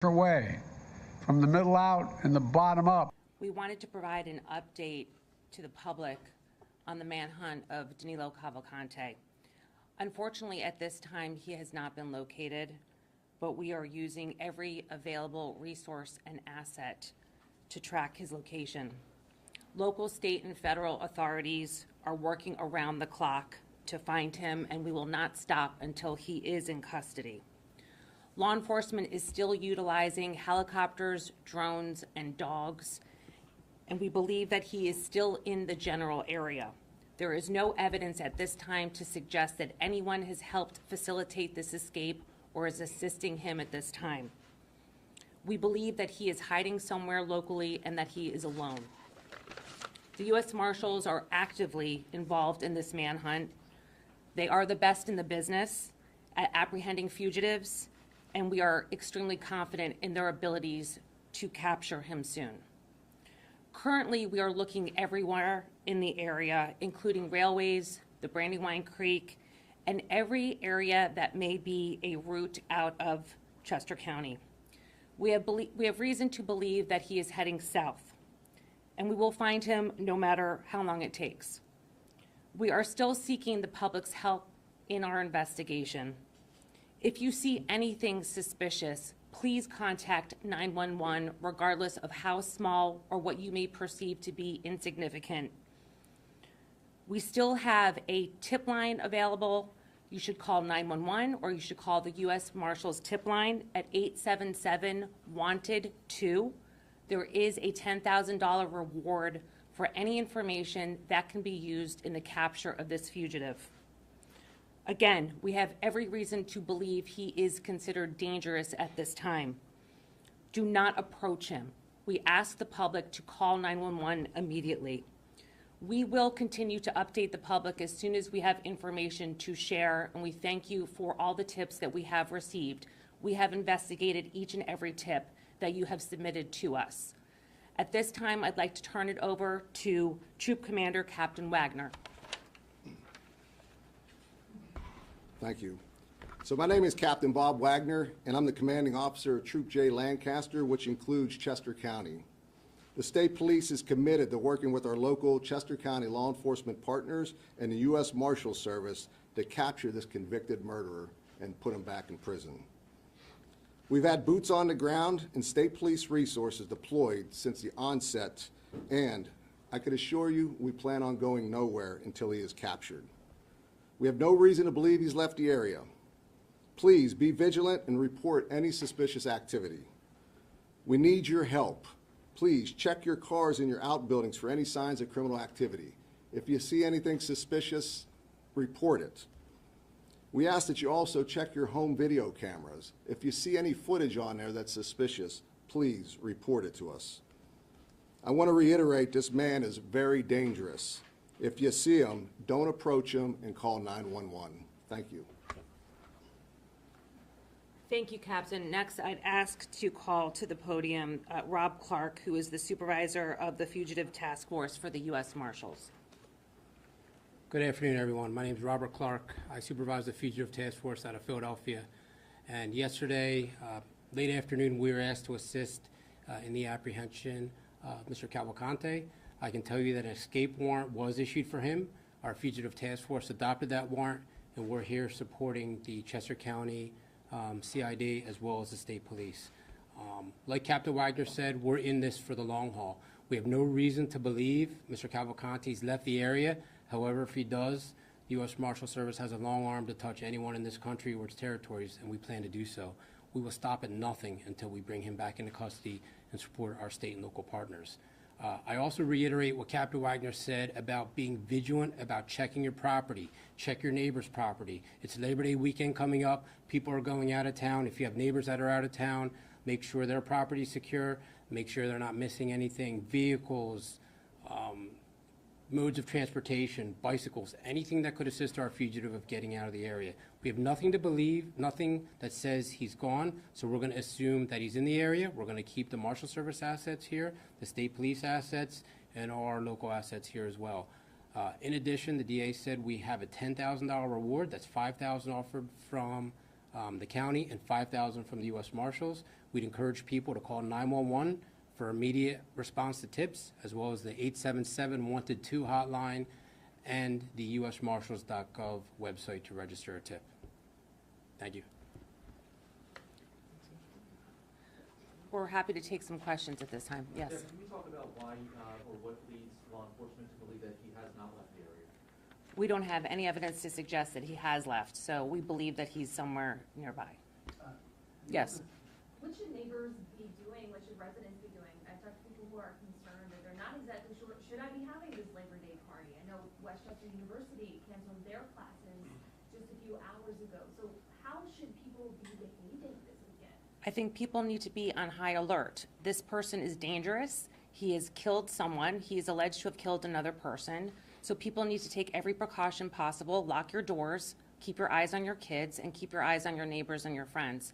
way, from the middle out and the bottom up. We wanted to provide an update to the public on the manhunt of Danelo Cavalcante. Unfortunately, at this time, he has not been located, but we are using every available resource and asset to track his location. Local, state, and federal authorities are working around the clock to find him, and we will not stop until he is in custody. Law enforcement is still utilizing helicopters, drones, and dogs, and we believe that he is still in the general area. There is no evidence at this time to suggest that anyone has helped facilitate this escape or is assisting him at this time. We believe that he is hiding somewhere locally and that he is alone. The U.S. Marshals are actively involved in this manhunt. They are the best in the business at apprehending fugitives, and we are extremely confident in their abilities to capture him soon. Currently, we are looking everywhere in the area, including railways, the Brandywine Creek, and every area that may be a route out of Chester County. We have reason to believe that he is heading south, and we will find him no matter how long it takes. We are still seeking the public's help in our investigation. If you see anything suspicious, please contact 911, regardless of how small or what you may perceive to be insignificant. We still have a tip line available. You should call 911, or you should call the U.S. Marshals tip line at 877-WANTED-2. There is a $10,000 reward for any information that can be used in the capture of this fugitive. Again, we have every reason to believe he is considered dangerous at this time. Do not approach him. We ask the public to call 911 immediately. We will continue to update the public as soon as we have information to share, and we thank you for all the tips that we have received. We have investigated each and every tip that you have submitted to us. At this time, I'd like to turn it over to Troop Commander Captain Wagner. Thank you. So my name is Captain Bob Wagner, and I'm the commanding officer of Troop J Lancaster, which includes Chester County. The state police is committed to working with our local Chester County law enforcement partners and the U.S. Marshals Service to capture this convicted murderer and put him back in prison. We've had boots on the ground and state police resources deployed since the onset, and I could assure you we plan on going nowhere until he is captured. We have no reason to believe he's left the area. Please be vigilant and report any suspicious activity. We need your help. Please check your cars and your outbuildings for any signs of criminal activity. If you see anything suspicious, report it. We ask that you also check your home video cameras. If you see any footage on there that's suspicious, please report it to us. I want to reiterate, this man is very dangerous. If you see him, don't approach him and call 911. Thank you. Thank you, Captain. Next, I'd ask to call to the podium Rob Clark, who is the supervisor of the Fugitive Task Force for the U.S. Marshals. Good afternoon, everyone. My name is Robert Clark. I supervise the Fugitive Task Force out of Philadelphia. And yesterday, late afternoon, we were asked to assist in the apprehension of Mr. Cavalcante. I can tell you that an escape warrant was issued for him. Our Fugitive Task Force adopted that warrant, and we're here supporting the Chester County CID as well as the state police. Like Captain Wagner said, we're in this for the long haul. We have no reason to believe Mr. Cavalcante's left the area. However, if he does, the U.S. Marshal Service has a long arm to touch anyone in this country or its territories, and we plan to do so. We will stop at nothing until we bring him back into custody and support our state and local partners. I also reiterate what Captain Wagner said about being vigilant about checking your property, check your neighbor's property. It's Labor Day weekend coming up. People are going out of town. If you have neighbors that are out of town, make sure their property is secure, make sure they're not missing anything, vehicles, modes of transportation, bicycles, anything that could assist our fugitive of getting out of the area. We have nothing to believe, nothing that says he's gone, so we're going to assume that he's in the area. We're going to keep the Marshal Service assets here, the state police assets, and our local assets here as well. In addition, the DA said we have a $10,000 reward. That's $5,000 offered from the county and $5,000 from the U.S. Marshals. we'd encourage people to call 911 for immediate response to tips, as well as the 877 Wanted 2 hotline and the usmarshals.gov website to register a tip. Thank you. We're happy to take some questions at this time. Yes. Jeff, can you talk about why or what leads law enforcement to believe that he has not left the area? We don't have any evidence to suggest that he has left, so we believe that he's somewhere nearby. Yes. What should neighbors be doing? What should residents be doing? I've talked to people who are concerned that they're not exactly sure, should I be having this Labor Day party? I know Westchester University canceled their classes just a few hours ago. So how should people be behaving this weekend? I think people need to be on high alert. This person is dangerous. He has killed someone. He is alleged to have killed another person. So people need to take every precaution possible. Lock your doors, keep your eyes on your kids, and keep your eyes on your neighbors and your friends.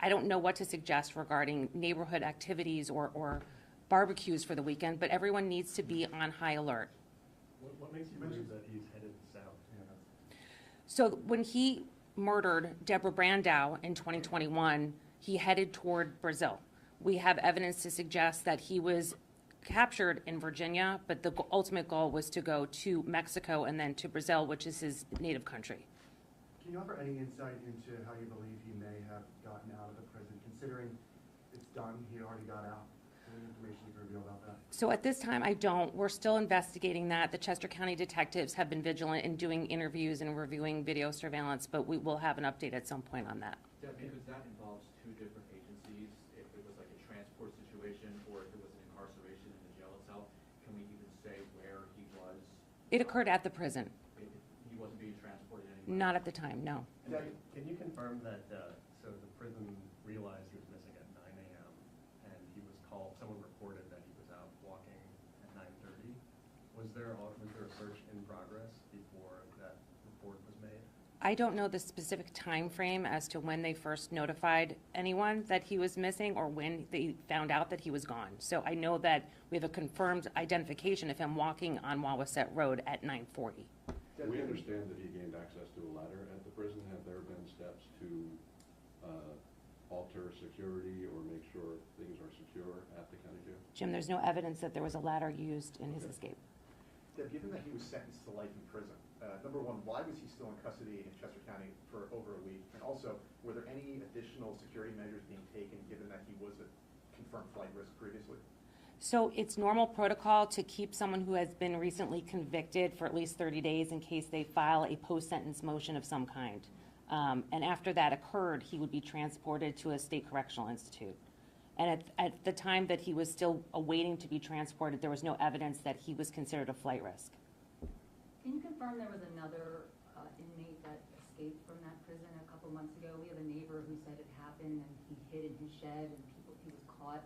I don't know what to suggest regarding neighborhood activities or barbecues for the weekend, but everyone needs to be on high alert. What makes you believe that he's headed south? So when he murdered Deborah Brandow in 2021, he headed toward Brazil. We have evidence to suggest that he was captured in Virginia, but the ultimate goal was to go to Mexico and then to Brazil, which is his native country. Can you offer any insight into how you believe he may have gotten out of the prison, considering it's done, he already got out? Any information you can reveal about that? So at this time, I don't. We're still investigating that. The Chester County detectives have been vigilant in doing interviews and reviewing video surveillance, but we will have an update at some point on that. Jeff, because that involves two different agencies, if it was like a transport situation or if it was an incarceration in the jail itself, can we even say where he was? It occurred at the prison, He wasn't being transported anywhere? not at the time, no. Can you confirm that, so the prison realized he was missing at 9 a.m. and he was called, someone reported that he was out walking at 9:30? Was there a search in progress before that report was made? I don't know the specific time frame as to when they first notified anyone that he was missing or when they found out that he was gone. So I know that we have a confirmed identification of him walking on Wawasset Road at 9:40. We understand that he gained access to a ladder at the prison. Have there been steps to alter security or make sure things are secure at the county jail? Jim, there's no evidence that there was a ladder used in his escape. Deb, given that he was sentenced to life in prison, number one, why was he still in custody in Chester County for over a week? And also, were there any additional security measures being taken given that he was a confirmed flight risk previously? So it's normal protocol to keep someone who has been recently convicted for at least 30 days in case they file a post-sentence motion of some kind. And after that occurred, he would be transported to a state correctional institute. And at the time that he was still awaiting to be transported, there was no evidence that he was considered a flight risk. Can you confirm there was another inmate that escaped from that prison a couple months ago? We have a neighbor who said it happened and he hid in his shed and he was caught.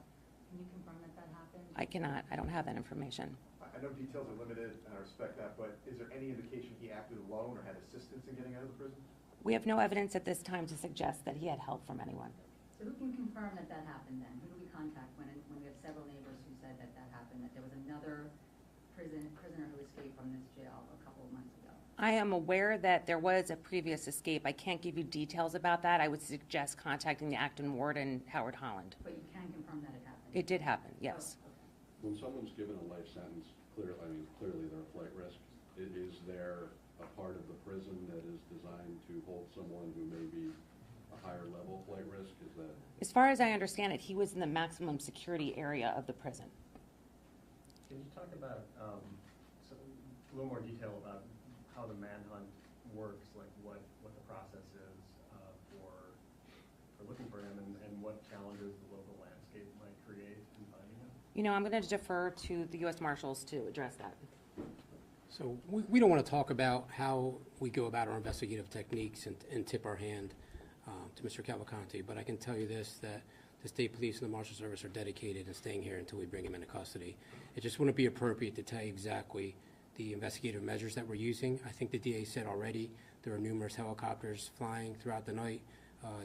Can you confirm that that happened? I cannot. I don't have that information. I know details are limited, and I respect that, but is there any indication he acted alone or had assistance in getting out of the prison? We have no evidence at this time to suggest that he had help from anyone. So who can confirm that that happened then? Who do we contact when we have several neighbors who said that that happened, that there was another prisoner who escaped from this jail a couple of months ago? I am aware that there was a previous escape. I can't give you details about that. I would suggest contacting the Acton Warden, Howard Holland. But you can confirm that it happened? It did happen, yes. When someone's given a life sentence, clearly they're a flight risk. Is there a part of the prison that is designed to hold someone who may be a higher level flight risk? Is that? As far as I understand it, he was in the maximum security area of the prison. Can you talk about a little more detail about how the manhunt works, like what the process is for looking for him and what challenges the local landscape might create in finding him? You know, I'm going to defer to the U.S. Marshals to address that. So we don't want to talk about how we go about our investigative techniques and tip our hand to Mr. Cavalcante, but I can tell you this, that the State Police and the Marshal Service are dedicated in staying here until we bring him into custody. It just wouldn't be appropriate to tell you exactly the investigative measures that we're using. I think the DA said already there are numerous helicopters flying throughout the night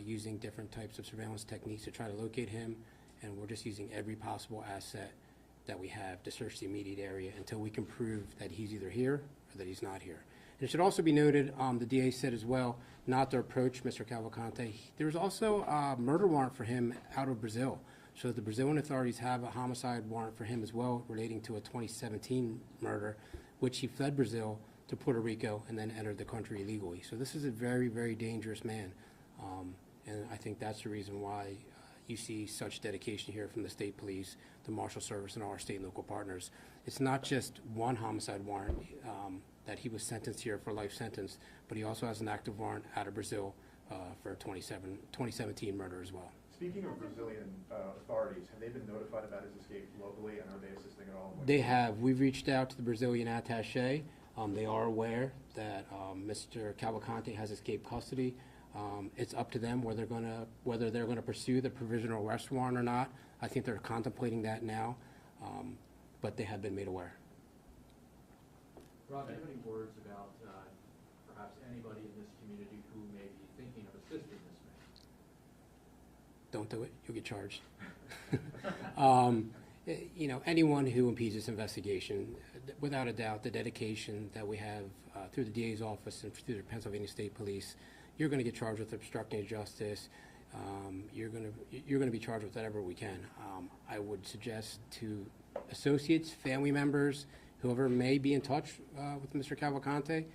using different types of surveillance techniques to try to locate him, and we're just using every possible asset that we have to search the immediate area until we can prove that he's either here or that he's not here. It should also be noted, the DA said as well, not to approach Mr. Cavalcante. There was also a murder warrant for him out of Brazil. So the Brazilian authorities have a homicide warrant for him as well relating to a 2017 murder, which he fled Brazil to Puerto Rico and then entered the country illegally. So this is a very, very dangerous man. And I think that's the reason why you see such dedication here from the state police, the Marshal Service, and all our state and local partners. It's not just one homicide warrant that he was sentenced here for a life sentence, but he also has an active warrant out of Brazil for a 2017 murder as well. Speaking of Brazilian authorities, have they been notified about his escape locally, and are they assisting at all? They have. We've reached out to the Brazilian attaché. They are aware that Mr. Cavalcante has escaped custody. It's up to them whether they're gonna pursue the provisional arrest warrant or not. I think they're contemplating that now, but they have been made aware. Rob, do you have any words about perhaps anybody in this community who may be thinking of assisting this man? Don't do it, you'll get charged. You know, anyone who impedes this investigation, without a doubt, the dedication that we have through the DA's office and through the Pennsylvania State Police, you're going to get charged with obstructing justice. You're going to be charged with whatever we can. I would suggest to associates, family members, whoever may be in touch with Mr. Cavalcante,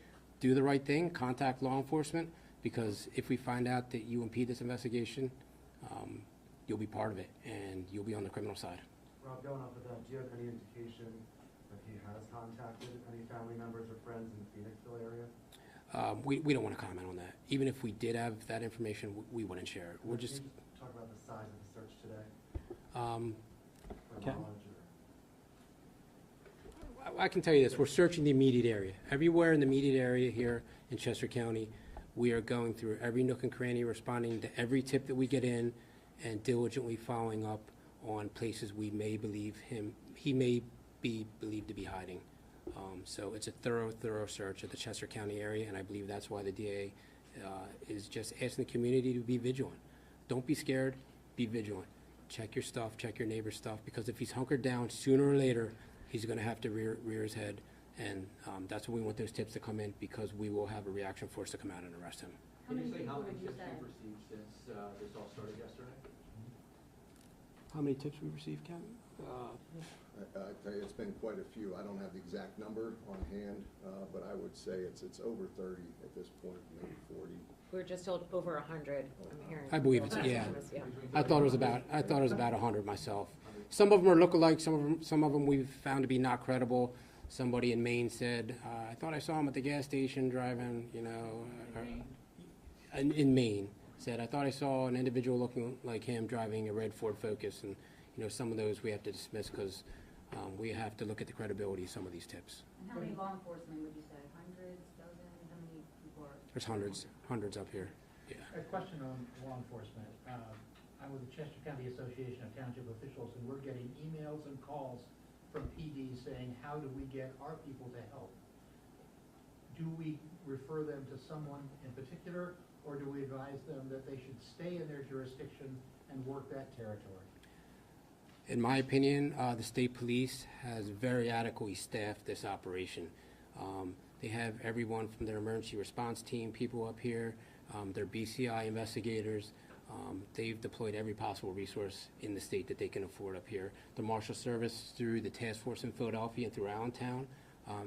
do the right thing, contact law enforcement, because if we find out that you impede this investigation, you'll be part of it, and you'll be on the criminal side. Rob, going off of that, do you have any indication that he has contacted any family members or friends in the Phoenixville area? We don't want to comment on that. Even if we did have that information, we wouldn't share it. We're Can just. you talk about the size of the search today? For Ken? knowledge or- I can tell you this, we're searching the immediate area. Everywhere in the immediate area here in Chester County, we are going through every nook and cranny, responding to every tip that we get in, and diligently following up on places we may believe he may be believed to be hiding. So it's a thorough search of the Chester County area, and I believe that's why the DA is just asking the community to be vigilant. Don't be scared, be vigilant. Check your stuff, check your neighbor's stuff, because if he's hunkered down, sooner or later, he's going to have to rear his head, and that's when we want those tips to come in, because we will have a reaction force to come out and arrest him. Can you say how many tips you've received since this all started yesterday? How many tips we received, Kevin? I tell you, it's been quite a few. I don't have the exact number on hand, but I would say it's over 30 at this point, maybe 40. We're just told over 100, I'm hearing. I believe it's, yeah. I thought it was about 100 myself. Some of them are lookalikes, some of them we've found to be not credible. Somebody in Maine said, I thought I saw him at the gas station driving, you know, in Maine. Said, I thought I saw an individual looking like him driving a red Ford Focus, and you know, some of those we have to dismiss because we have to look at the credibility of some of these tips. And how many law enforcement would you say? Hundreds, dozens? How many people are? There's hundreds up here. Yeah. A question on law enforcement. I'm with the Chester County Association of Township Officials, and we're getting emails and calls from PDs saying, how do we get our people to help? Do we refer them to someone in particular, or do we advise them that they should stay in their jurisdiction and work that territory? In my opinion, the state police has very adequately staffed this operation. They have everyone from their emergency response team, people up here, their BCI investigators. They've deployed every possible resource in the state that they can afford up here. The Marshal Service, through the task force in Philadelphia and through Allentown,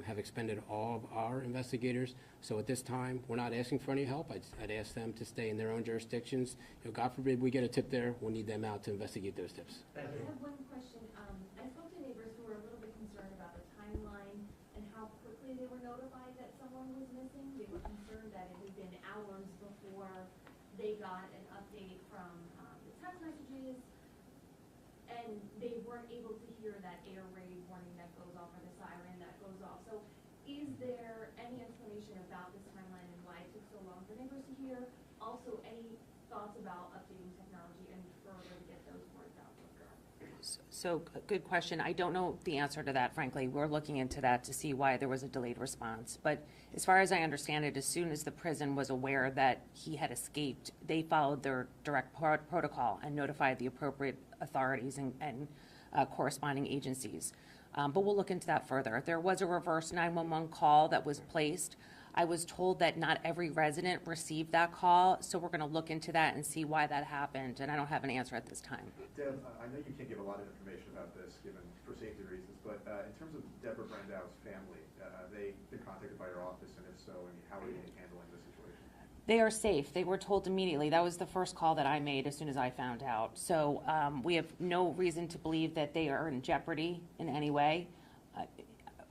have expended all of our investigators. So at this time, we're not asking for any help. I'd ask them to stay in their own jurisdictions. You know, God forbid we get a tip there, we'll need them out to investigate those tips. I have one question. I spoke to neighbors who were a little bit concerned about the timeline and how quickly they were notified that someone was missing. They were concerned that it had been hours before they got an update from the text messages, and they weren't able to hear that air raid warning that goes off or the siren that goes off. So is there any explanation about this timeline and why it took so long for neighbors to hear? Also, any thoughts about updating technology any further to get those words out quicker? So, good question. I don't know the answer to that, frankly. We're looking into that to see why there was a delayed response. But as far as I understand it, as soon as the prison was aware that he had escaped, they followed their direct protocol and notified the appropriate authorities and corresponding agencies. But we'll look into that further. There was a reverse 911 call that was placed. I was told that not every resident received that call, so we're going to look into that and see why that happened, and I don't have an answer at this time. Deb, I know you can't give a lot of information about this, given for safety reasons, but in terms of Deborah Brandau's family, have they been contacted by your office, and if so, I mean, how are you handling the situation? They are safe. They were told immediately. That was the first call that I made as soon as I found out. So we have no reason to believe that they are in jeopardy in any way.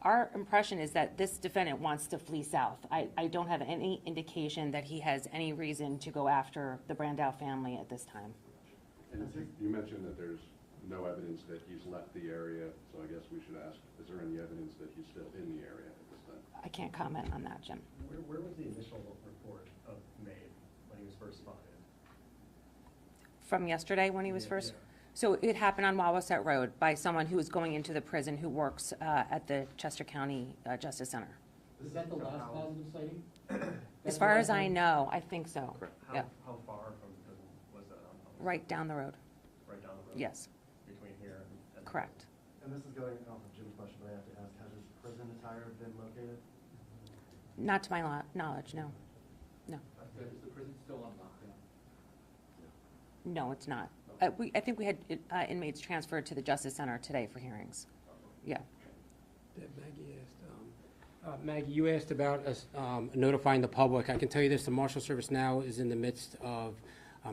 Our impression is that this defendant wants to flee south. I don't have any indication that he has any reason to go after the Brandau family at this time. And you mentioned that there's no evidence that he's left the area, so I guess we should ask, is there any evidence that he's still in the area at this time? I can't comment on that, Jim. Where was the initial report made when he was first spotted? From yesterday when he was first? Yeah. So it happened on Wawasett Road by someone who was going into the prison who works at the Chester County Justice Center. Is that the last positive sighting? As far as I know, I think so. Yeah, How far from the prison was that on? right down the road. Right down the road? Yes, Between here and? correct. And this is going off of Jim's question, but I have to ask, has his prison attire been located? Not to my knowledge, no. No. Is the prison still on lockdown? No, it's not. I think we had inmates transferred to the Justice Center today for hearings. Yeah. Maggie, you asked about us notifying the public. I can tell you this, the Marshal Service now is in the midst of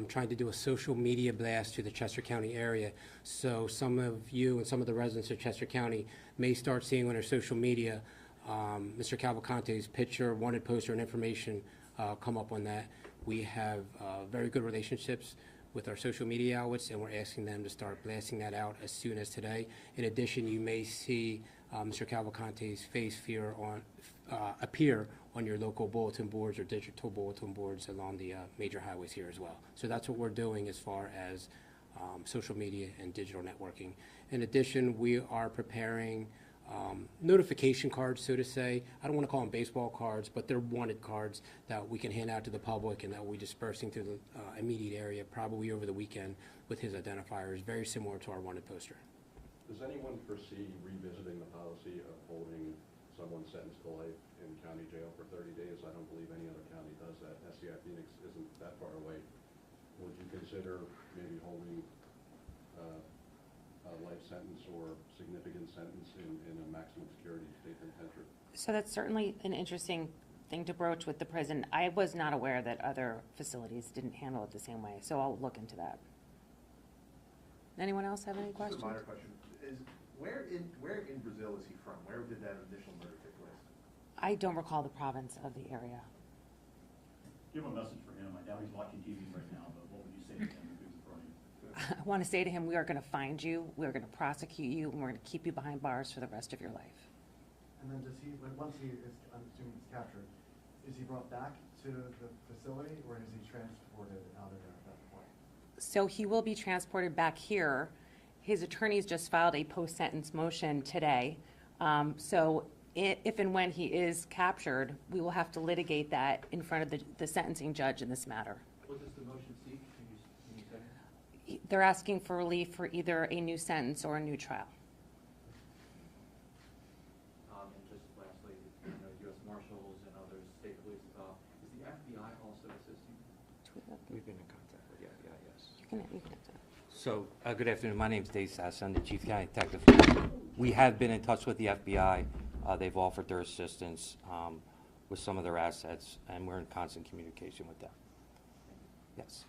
trying to do a social media blast to the Chester County area. So some of you and some of the residents of Chester County may start seeing on their social media Mr. Cavalcante's picture, wanted poster, and information come up on that. We have very good relationships with our social media outlets, and we're asking them to start blasting that out as soon as today. In addition, you may see Mr. Cavalcante's face appear on your local bulletin boards or digital bulletin boards along the major highways here as well. So that's what we're doing as far as social media and digital networking. In addition, we are preparing notification cards, so to say. I don't want to call them baseball cards, but they're wanted cards that we can hand out to the public and that we'll be dispersing through the immediate area probably over the weekend with his identifiers, very similar to our wanted poster. Does anyone foresee revisiting the policy of holding someone sentenced to life in county jail for 30 days? I don't believe any other county does that. SCI Phoenix isn't that far away. Would you consider maybe holding a life sentence or significant sentence in a maximum security state penitentiary? So that's certainly an interesting thing to broach with the prison. I was not aware that other facilities didn't handle it the same way, so I'll look into that. Anyone else have any questions? Just a minor question. Where in Brazil is he from? Where did that initial murder take place? I don't recall the province of the area. Give a message for him. I doubt he's watching TV right now, but what would you say to him if he was in front of you? I want to say to him, we are going to find you, we are going to prosecute you, and we're going to keep you behind bars for the rest of your life. And then does he, once he is, I'm assuming he's captured, is he brought back to the facility, or is he transported out of there at that point? So he will be transported back here. His attorneys just filed a post-sentence motion today. So if and when he is captured, we will have to litigate that in front of the sentencing judge in this matter. What does the motion seek? Can you say? They're asking for relief for either a new sentence or a new trial. And just lastly, you know, U.S. Marshals and others, state police as well. Is the FBI also assisting? We've been in contact with the FBI, yes. You can So, good afternoon. My name is Dave Sass. I'm the Chief County Detective. We have been in touch with the FBI. They've offered their assistance with some of their assets, and we're in constant communication with them. Yes.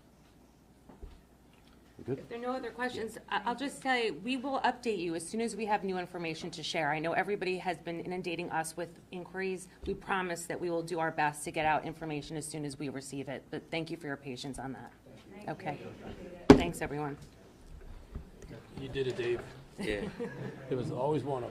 You good? If there are no other questions, I'll just say we will update you as soon as we have new information to share. I know everybody has been inundating us with inquiries. We promise that we will do our best to get out information as soon as we receive it, but thank you for your patience on that. Okay. Thanks, everyone. You did it, Dave. Yeah. There was always one of